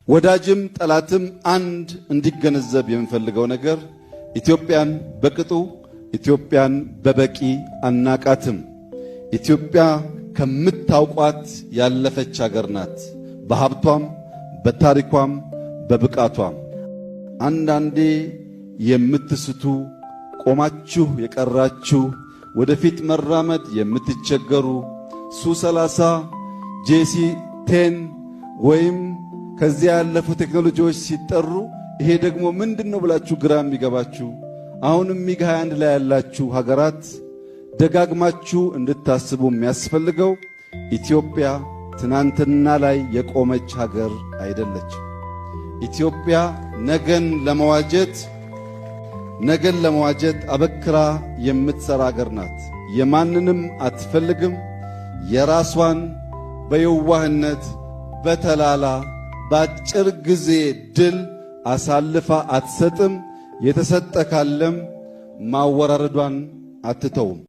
ወዳጅም ጠላትም አንድ እንዲገነዘብ የምፈልገው ነገር ኢትዮጵያን በቅጡ ኢትዮጵያን በበቂ አናቃትም። ኢትዮጵያ ከምታውቋት ያለፈች ሀገር ናት። በሀብቷም በታሪኳም በብቃቷም። አንዳንዴ የምትስቱ ቆማችሁ የቀራችሁ ወደፊት መራመድ የምትቸገሩ ሱ30 ጄሲ10 ወይም ከዚያ ያለፉ ቴክኖሎጂዎች ሲጠሩ ይሄ ደግሞ ምንድነው ብላችሁ ግራ የሚገባችሁ አሁንም ሚግ 21 ላይ ያላችሁ ሀገራት ደጋግማችሁ እንድታስቡ የሚያስፈልገው ኢትዮጵያ ትናንትና ላይ የቆመች ሀገር አይደለችም። ኢትዮጵያ ነገን ለመዋጀት አበክራ የምትሰራ ሀገር ናት። የማንንም አትፈልግም። የራሷን በየዋህነት በተላላ በአጭር ጊዜ ድል አሳልፋ አትሰጥም። የተሰጠ ካለም ማወራረዷን አትተውም።